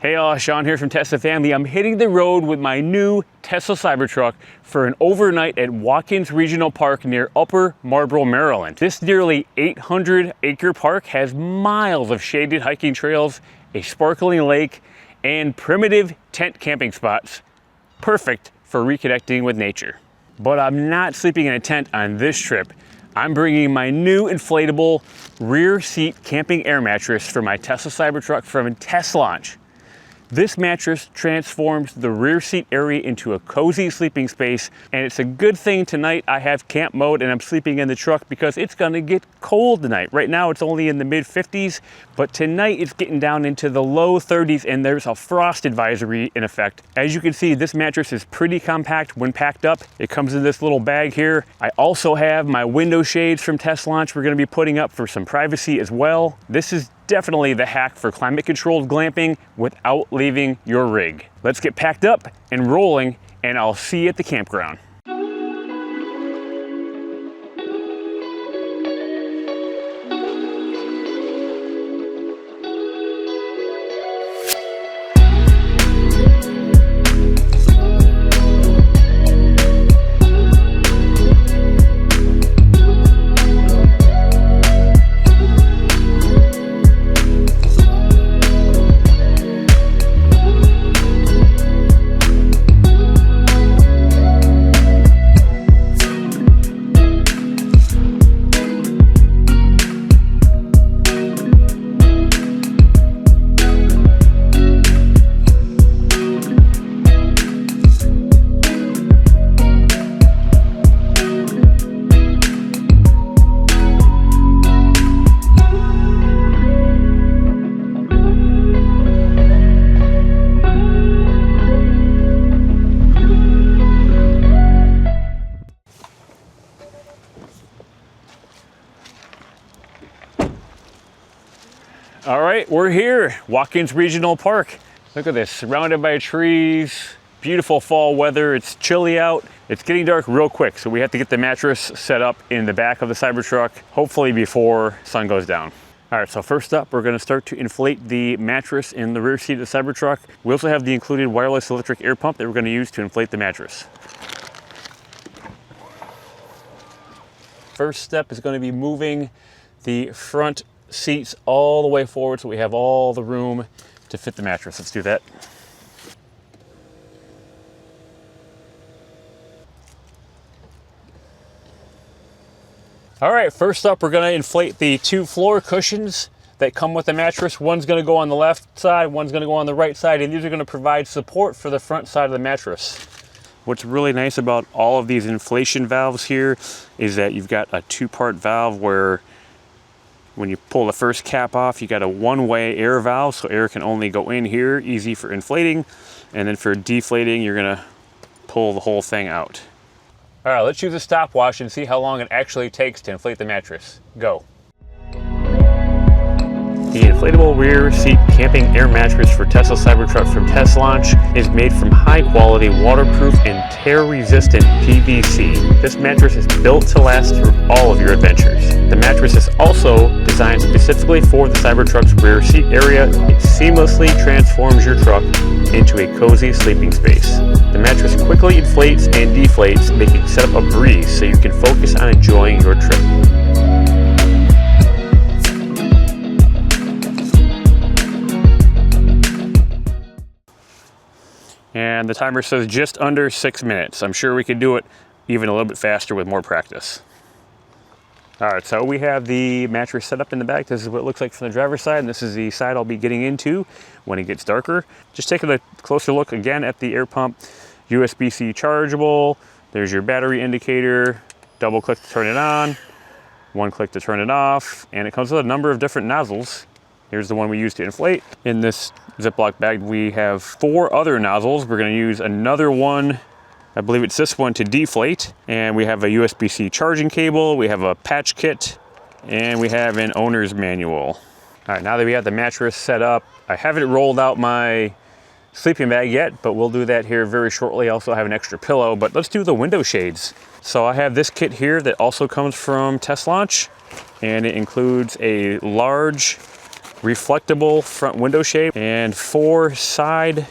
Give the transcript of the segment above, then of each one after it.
Hey all, Sean here from Tesla Family. I'm hitting the road with my new Tesla Cybertruck for an overnight at Watkins Regional Park near Upper Marlboro, Maryland. This nearly 800-acre park has miles of shaded hiking trails, a sparkling lake, and primitive tent camping spots. Perfect for reconnecting with nature. But I'm not sleeping in a tent on this trip. I'm bringing my new inflatable rear seat camping air mattress for my Tesla Cybertruck from Teslaunch. This mattress transforms the rear seat area into a cozy sleeping space, and it's a good thing tonight I have camp mode and I'm sleeping in the truck because it's gonna get cold tonight. Right now it's only in the mid 50s, but tonight it's getting down into the low 30s and there's a frost advisory in effect. As you can see, this mattress is pretty compact when packed up. It comes in this little bag here. I also have my window shades from Teslaunch we're gonna be putting up for some privacy as well. This is definitely the hack for climate-controlled glamping without leaving your rig. Let's get packed up and rolling, and I'll see you at the campground. All right, we're here, Watkins Regional Park. Look at this, surrounded by trees, beautiful fall weather. It's chilly out. It's getting dark real quick, so we have to get the mattress set up in the back of the Cybertruck, hopefully before sun goes down. All right, so first up, we're gonna start to inflate the mattress in the rear seat of the Cybertruck. We also have the included wireless electric air pump that we're gonna use to inflate the mattress. First step is gonna be moving the front seats all the way forward so we have all the room to fit the mattress. Let's do that. All right, first up, we're gonna inflate the two floor cushions that come with the mattress. One's gonna go on the left side, one's gonna go on the right side, and these are gonna provide support for the front side of the mattress. What's really nice about all of these inflation valves here is that you've got a two-part valve where when you pull the first cap off, you got a one-way air valve, so air can only go in here, easy for inflating. And then for deflating, you're gonna pull the whole thing out. All right, let's use a stopwatch and see how long it actually takes to inflate the mattress. Go. The inflatable rear seat camping air mattress for Tesla Cybertruck from Teslaunch is made from high-quality, waterproof, and tear-resistant PVC. This mattress is built to last through all of your adventures. The mattress is also designed specifically for the Cybertruck's rear seat area. It seamlessly transforms your truck into a cozy sleeping space. The mattress quickly inflates and deflates, making setup a breeze so you can focus on enjoying your trip. And the timer says just under 6 minutes. I'm sure we could do it even a little bit faster with more practice. All right, so we have the mattress set up in the back. This is what it looks like from the driver's side, and this is the side I'll be getting into when it gets darker. Just taking a closer look again at the air pump. USB-C chargeable. There's your battery indicator. Double click to turn it on. One click to turn it off. And it comes with a number of different nozzles. Here's the one we use to inflate. In this Ziploc bag, we have 4 other nozzles. We're gonna use another one, I believe it's this one, to deflate. And we have a USB-C charging cable, we have a patch kit, and we have an owner's manual. All right, now that we have the mattress set up, I haven't rolled out my sleeping bag yet, but we'll do that here very shortly. I also have an extra pillow, but let's do the window shades. So I have this kit here that also comes from Teslaunch, and it includes a large reflectable front window shade and 4 side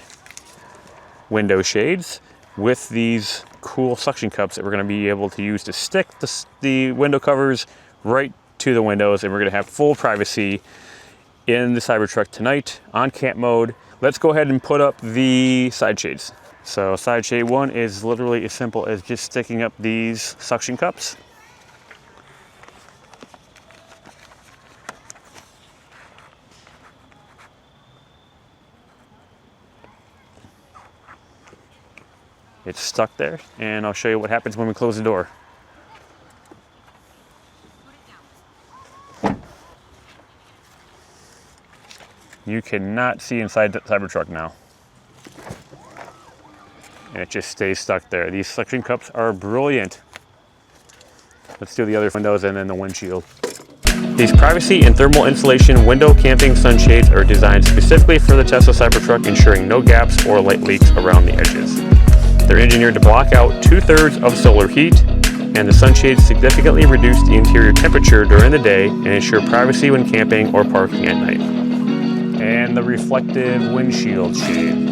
window shades with these cool suction cups that we're going to be able to use to stick the window covers right to the windows, and we're going to have full privacy in the Cybertruck tonight on camp mode. Let's go ahead and put up the side shades. So side shade 1 is literally as simple as just sticking up these suction cups. It's stuck there, and I'll show you what happens when we close the door. You cannot see inside the Cybertruck now. And it just stays stuck there. These suction cups are brilliant. Let's do the other windows and then the windshield. These privacy and thermal insulation window camping sunshades are designed specifically for the Tesla Cybertruck, ensuring no gaps or light leaks around the edges. They're engineered to block out 2/3 of solar heat, and the sunshades significantly reduce the interior temperature during the day and ensure privacy when camping or parking at night. And the reflective windshield shade.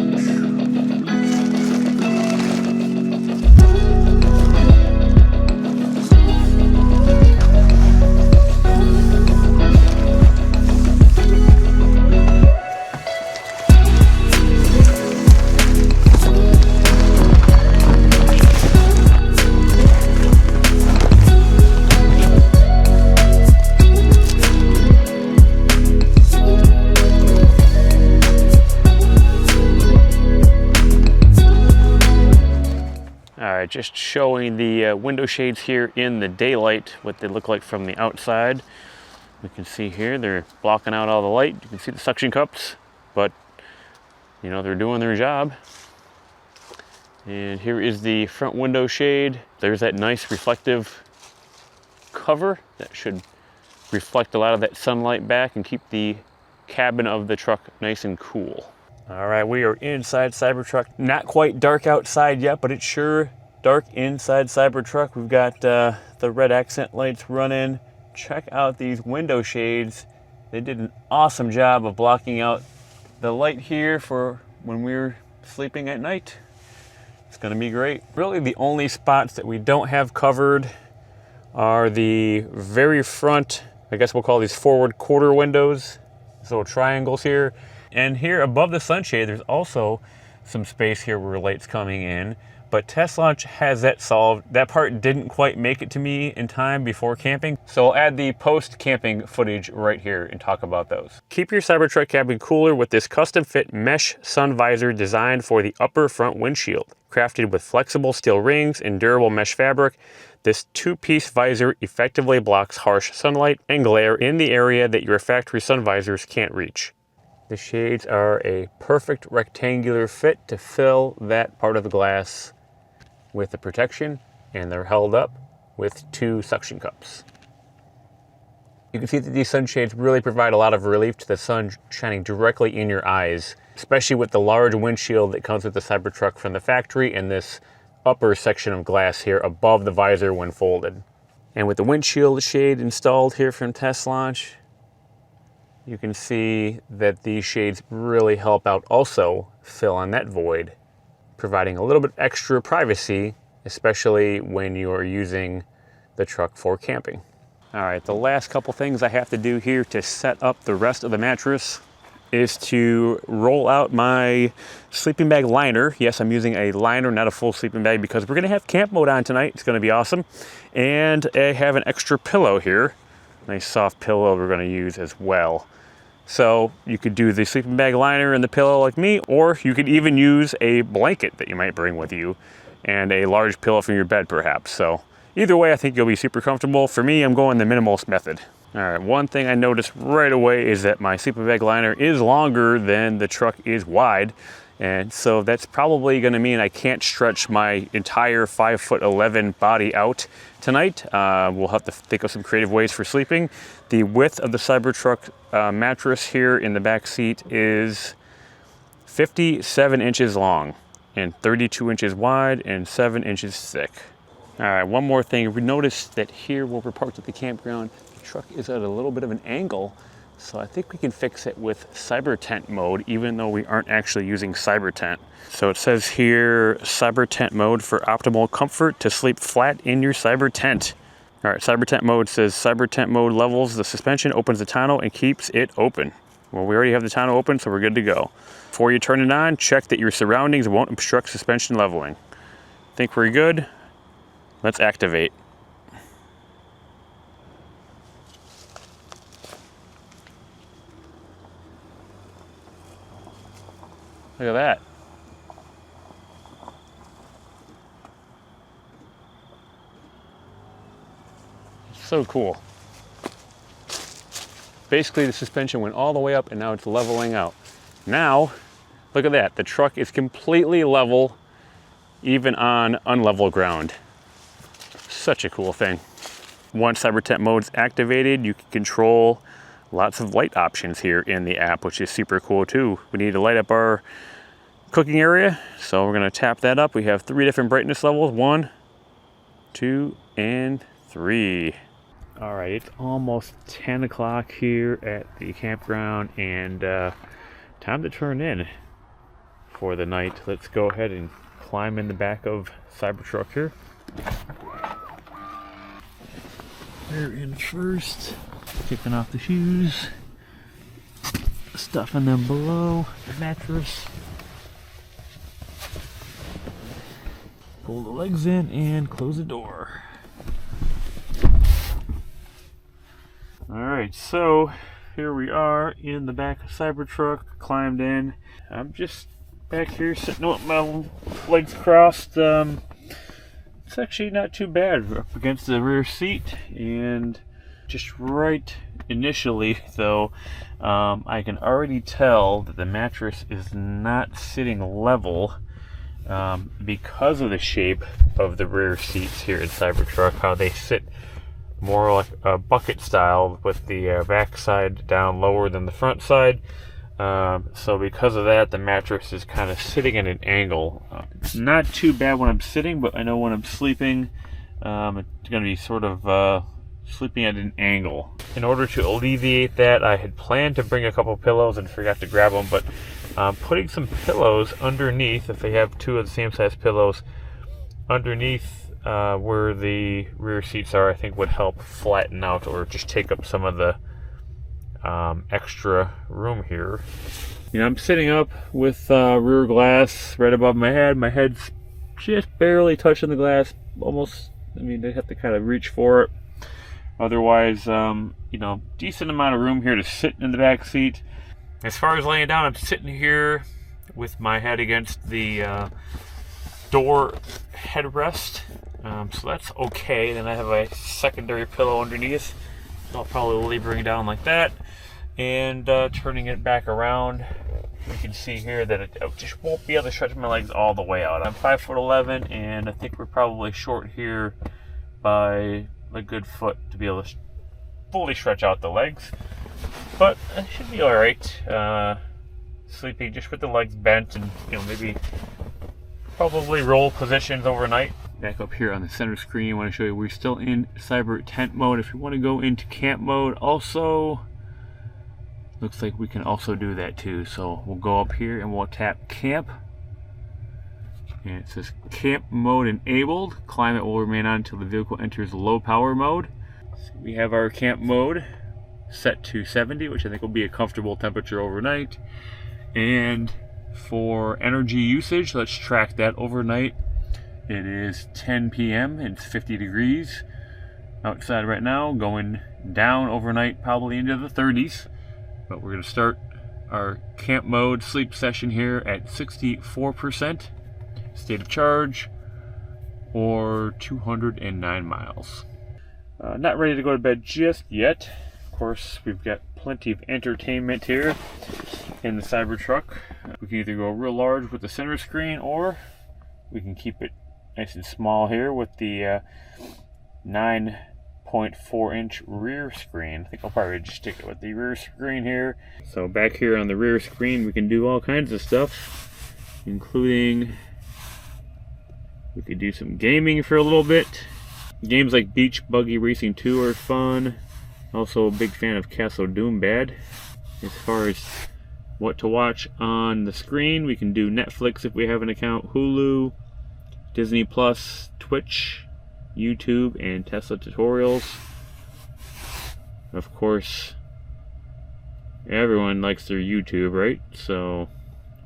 Just showing the window shades here in the daylight, what they look like from the outside. We can see here they're blocking out all the light. You can see the suction cups, but you know they're doing their job. And here is the front window shade. There's that nice reflective cover that should reflect a lot of that sunlight back and keep the cabin of the truck nice and cool. All right, we are inside Cybertruck. Not quite dark outside yet, but it's sure dark inside Cybertruck. We've got the red accent lights running. Check out these window shades. They did an awesome job of blocking out the light here for when we're sleeping at night. It's gonna be great. Really the only spots that we don't have covered are the very front, I guess we'll call these forward quarter windows. These little triangles here. And here above the sunshade, there's also some space here where light's coming in. But Teslaunch has that solved. That part didn't quite make it to me in time before camping. So I'll add the post-camping footage right here and talk about those. Keep your Cybertruck cabin cooler with this custom-fit mesh sun visor designed for the upper front windshield. Crafted with flexible steel rings and durable mesh fabric, this 2-piece visor effectively blocks harsh sunlight and glare in the area that your factory sun visors can't reach. The shades are a perfect rectangular fit to fill that part of the glass with the protection, and they're held up with 2 suction cups. You can see that these sunshades really provide a lot of relief to the sun shining directly in your eyes, especially with the large windshield that comes with the Cybertruck from the factory and this upper section of glass here above the visor when folded. And with the windshield shade installed here from Teslaunch, you can see that these shades really help out also fill in that void, providing a little bit extra privacy, especially when you are using the truck for camping. All right, the last couple things I have to do here to set up the rest of the mattress is to roll out my sleeping bag liner. Yes, I'm using a liner, not a full sleeping bag, because we're gonna have camp mode on tonight. It's gonna be awesome. And I have an extra pillow here, nice soft pillow we're gonna use as well. So you could do the sleeping bag liner and the pillow like me, or you could even use a blanket that you might bring with you and a large pillow from your bed perhaps. So either way, I think you'll be super comfortable. For me, I'm going the minimalist method. All right, one thing I noticed right away is that my sleeping bag liner is longer than the truck is wide. And so that's probably gonna mean I can't stretch my entire 5'11" body out tonight. We'll have to think of some creative ways for sleeping. The width of the Cybertruck mattress here in the back seat is 57 inches long and 32 inches wide and 7 inches thick. All right, one more thing. We noticed that here where we're parked at the campground, the truck is at a little bit of an angle So I think we can fix it with Cybertent mode, even though we aren't actually using Cybertent. So it says here, Cybertent mode for optimal comfort to sleep flat in your Cybertent. All right, Cybertent mode says Cybertent mode levels the suspension, opens the tonneau, and keeps it open. Well, we already have the tonneau open, so we're good to go. Before you turn it on, check that your surroundings won't obstruct suspension leveling. Think we're good? Let's activate. Look at that. So cool. Basically, the suspension went all the way up and now it's leveling out. Now, look at that. The truck is completely level, even on unlevel ground. Such a cool thing. Once Cybertent mode's activated, you can control lots of light options here in the app, which is super cool too. We need to light up our cooking area, so we're gonna tap that up. We have 3 different brightness levels, 1, 2, and 3. All right, it's almost 10 o'clock here at the campground, and time to turn in for the night. Let's go ahead and climb in the back of Cybertruck here. We're in first, kicking off the shoes, stuffing them below the mattress. Pull the legs in and close the door. Alright, so here we are in the back of Cybertruck, climbed in. I'm just back here sitting with my legs crossed. It's actually not too bad up against the rear seat, and just right initially though, I can already tell that the mattress is not sitting level because of the shape of the rear seats here in Cybertruck, how they sit more like a bucket style with the back side down lower than the front side. So because of that, the mattress is kind of sitting at an angle. Not too bad when I'm sitting, but I know when I'm sleeping, it's going to be sort of sleeping at an angle. In order to alleviate that, I had planned to bring a couple pillows and forgot to grab them, but putting some pillows underneath, if they have 2 of the same size pillows, underneath where the rear seats are, I think would help flatten out or just take up some of the extra room here. You know, I'm sitting up with rear glass right above my head. My head's just barely touching the glass, almost. I mean, they have to kind of reach for it. Otherwise, you know, decent amount of room here to sit in the back seat. As far as laying down, I'm sitting here with my head against the door headrest, so that's okay. Then I have a secondary pillow underneath, so I'll probably bring it down like that. And turning it back around, you can see here that it just won't be able to stretch my legs all the way out. I'm 5'11", and I think we're probably short here by a good foot to be able to fully stretch out the legs. But it should be all right. Sleeping just with the legs bent, and you know, maybe probably roll positions overnight. Back up here on the center screen, I want to show you we're still in Cybertent mode. If you want to go into camp mode, also looks like we can also do that too. So we'll go up here and we'll tap camp, and it says camp mode enabled. Climate will remain on until the vehicle enters low power mode. So we have our camp mode set to 70, which I think will be a comfortable temperature overnight. And for energy usage, let's track that overnight. It is 10 p.m. and it's 50 degrees outside right now, going down overnight probably into the 30s. But we're going to start our camp mode sleep session here at 64% state of charge, or 209 miles. Not ready to go to bed just yet. Of course, we've got plenty of entertainment here in the Cybertruck. We can either go real large with the center screen, or we can keep it nice and small here with the 9.4-inch rear screen. I think I'll probably just stick it with the rear screen here. So back here on the rear screen, we can do all kinds of stuff, including we could do some gaming for a little bit. Games like Beach Buggy Racing 2 are fun. Also a big fan of Castle Doombad. As far as what to watch on the screen, we can do Netflix if we have an account, Hulu, Disney Plus, Twitch, YouTube, and Tesla tutorials. Of course, everyone likes their YouTube, right? So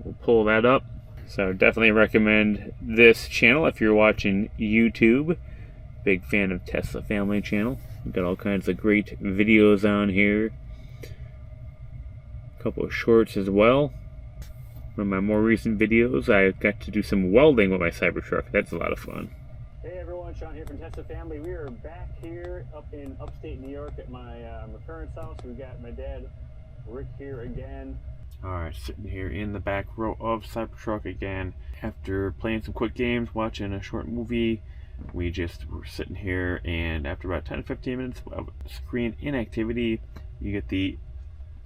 we'll pull that up. So definitely recommend this channel if you're watching YouTube. Big fan of Tesla Family Channel. We've got all kinds of great videos on here. A couple of shorts as well. One of my more recent videos, I got to do some welding with my Cybertruck. That's a lot of fun. Hey everyone, Sean here from Tesla Family. We are back here up in upstate New York at my parents' house. We've got my dad, Rick, here again. Alright, sitting here in the back row of Cybertruck again. After playing some quick games, watching a short movie, we just were sitting here, and after about 10 to 15 minutes of screen inactivity, you get the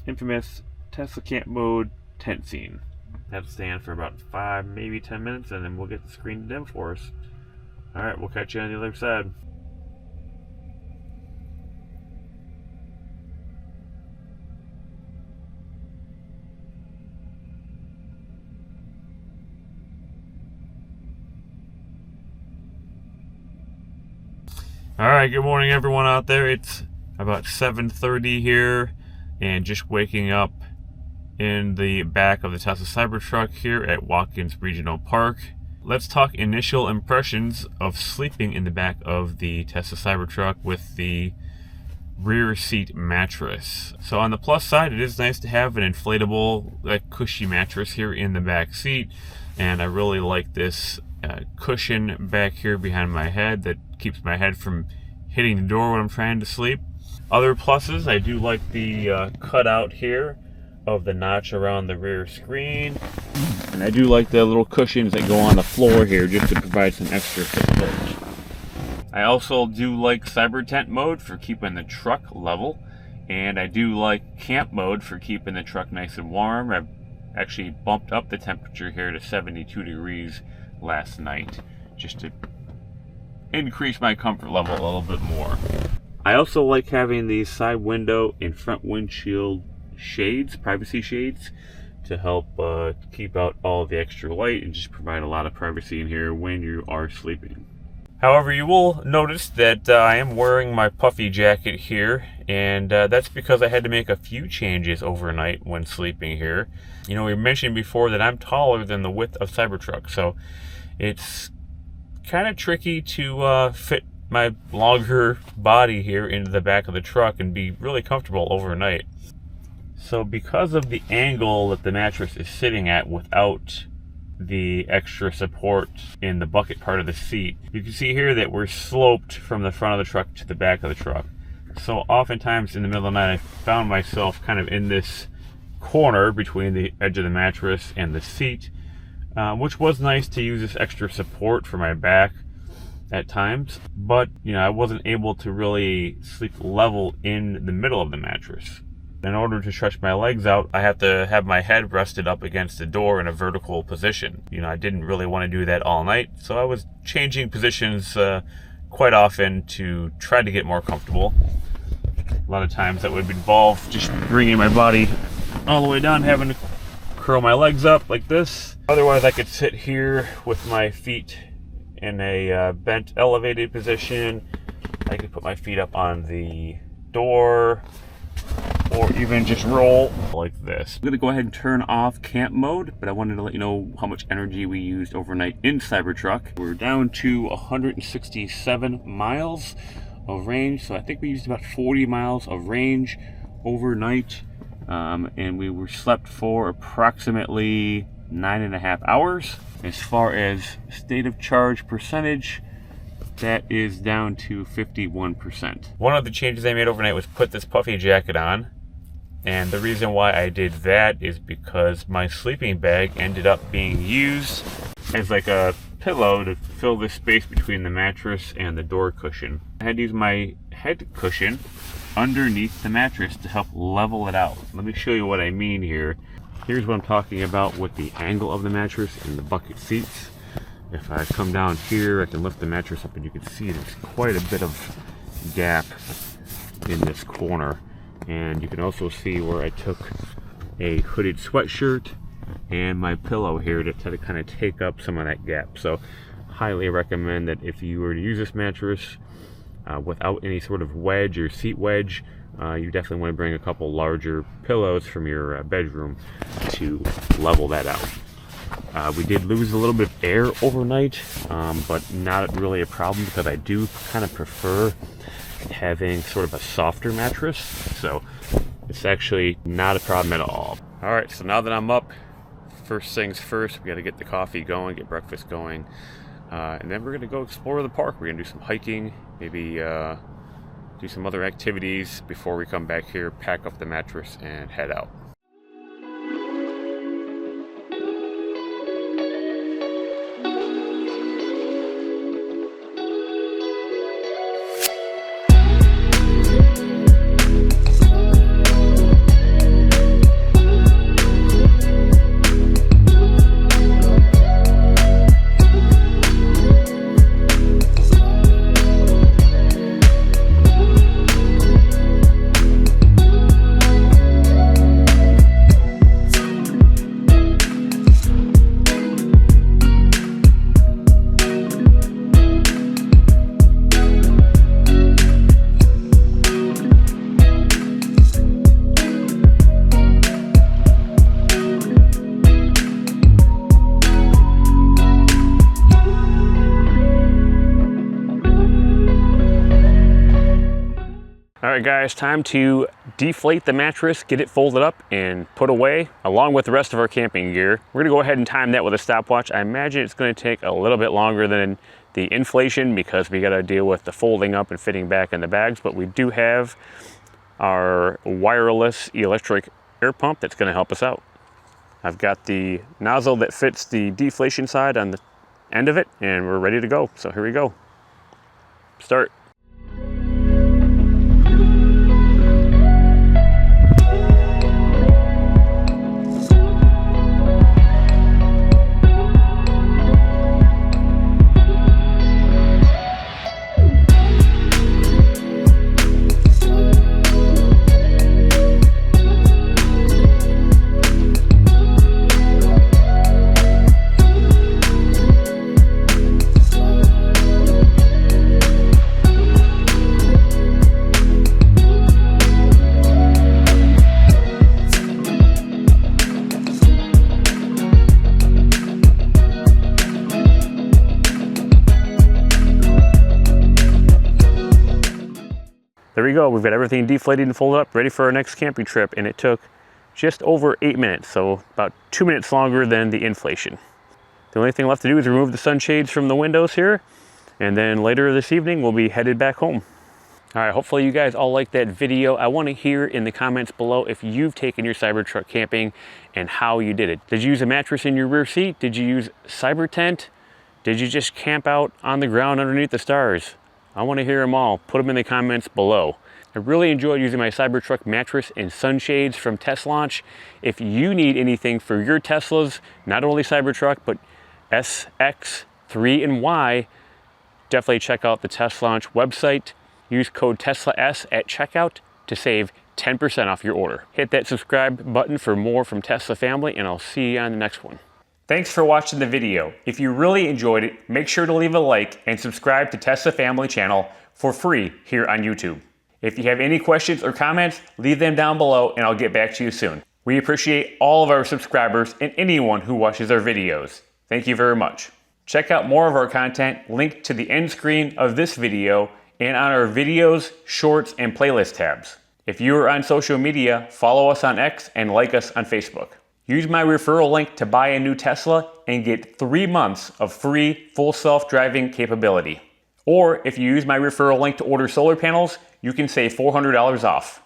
infamous Tesla camp mode tent scene. That'll stand for about 5, maybe 10 minutes, and then we'll get the screen to dim for us. Alright, we'll catch you on the other side. Alright, good morning everyone out there. It's about 7:30 here, and just waking up in the back of the Tesla Cybertruck here at Watkins Regional Park. Let's talk initial impressions of sleeping in the back of the Tesla Cybertruck with the rear seat mattress. So on the plus side, it is nice to have an inflatable, cushy mattress here in the back seat, and I really like this cushion back here behind my head that keeps my head from hitting the door when I'm trying to sleep. Other pluses, I do like the cutout here of the notch around the rear screen, and I do like the little cushions that go on the floor here just to provide some extra support. I also do like Cyber Tent mode for keeping the truck level, and I do like camp mode for keeping the truck nice and warm. I've actually bumped up the temperature here to 72 degrees last night just to increase my comfort level a little bit more. I also like having these side window and front windshield shades, privacy shades, to help keep out all the extra light and just provide a lot of privacy in here when you are sleeping. However, you will notice that I am wearing my puffy jacket here, and that's because I had to make a few changes overnight when sleeping here. You know, we mentioned before that I'm taller than the width of Cybertruck, so it's kind of tricky to fit my longer body here into the back of the truck and be really comfortable overnight. So because of the angle that the mattress is sitting at without the extra support in the bucket part of the seat, you can see here that we're sloped from the front of the truck to the back of the truck. So oftentimes in the middle of the night, I found myself kind of in this corner between the edge of the mattress and the seat, which was nice to use this extra support for my back at times, but you know, I wasn't able to really sleep level in the middle of the mattress. In order to stretch my legs out, I have to have my head rested up against the door in a vertical position. You know, I didn't really want to do that all night, so I was changing positions quite often to try to get more comfortable. A lot of times that would involve just bringing my body all the way down, having to curl my legs up like this. Otherwise, I could sit here with my feet in a bent, elevated position. I could put my feet up on the door, or even just roll like this. I'm gonna go ahead and turn off camp mode, but I wanted to let you know how much energy we used overnight in Cybertruck. We're down to 167 miles of range, so I think we used about 40 miles of range overnight, and we were slept for approximately 9.5 hours. As far as state of charge percentage, that is down to 51%. One of the changes I made overnight was put this puffy jacket on. And the reason why I did that is because my sleeping bag ended up being used as like a pillow to fill the space between the mattress and the door cushion. I had to use my head cushion underneath the mattress to help level it out. Let me show you what I mean here. Here's what I'm talking about with the angle of the mattress and the bucket seats. If I come down here, I can lift the mattress up and you can see there's quite a bit of gap in this corner. And you can also see where I took a hooded sweatshirt and my pillow here to kind of take up some of that gap. So highly recommend that if you were to use this mattress without any sort of wedge or seat wedge, you definitely want to bring a couple larger pillows from your bedroom to level that out. We did lose a little bit of air overnight, but not really a problem because I do kind of prefer having sort of a softer mattress. So it's actually not a problem at all. All right, so now that I'm up, first things first, we got to get the coffee going, get breakfast going, and then we're gonna go explore the park. We're gonna do some hiking, maybe do some other activities before we come back here, pack up the mattress, and head out. All right guys, time to deflate the mattress, get it folded up and put away along with the rest of our camping gear. We're gonna go ahead and time that with a stopwatch. I imagine it's gonna take a little bit longer than the inflation because we gotta deal with the folding up and fitting back in the bags, but we do have our wireless electric air pump that's gonna help us out. I've got the nozzle that fits the deflation side on the end of it and we're ready to go. So here we go. Start. There we go, we've got everything deflated and folded up, ready for our next camping trip, and it took just over 8 minutes, so about 2 minutes longer than the inflation. The only thing left to do is remove the sunshades from the windows here, and then later this evening we'll be headed back home. All right, hopefully you guys all liked that video. I want to hear in the comments below if you've taken your Cybertruck camping and how you did it. Did you use a mattress in your rear seat? Did you use cyber tent? Did you just camp out on the ground underneath the stars? I want to hear them all. Put them in the comments below. I really enjoyed using my Cybertruck mattress and sunshades from Teslaunch. If you need anything for your Teslas, not only Cybertruck, but S, X, 3, and Y, definitely check out the Teslaunch website. Use code TESLAS at checkout to save 10% off your order. Hit that subscribe button for more from Tesla Family, and I'll see you on the next one. Thanks for watching the video. If you really enjoyed it, make sure to leave a like and subscribe to Tesla Family channel for free here on YouTube. If you have any questions or comments, leave them down below and I'll get back to you soon. We appreciate all of our subscribers and anyone who watches our videos. Thank you very much. Check out more of our content linked to the end screen of this video and on our videos, shorts, and playlist tabs. If you are on social media, follow us on X and like us on Facebook. Use my referral link to buy a new Tesla and get 3 months of free full self-driving capability. Or if you use my referral link to order solar panels, you can save $400 off.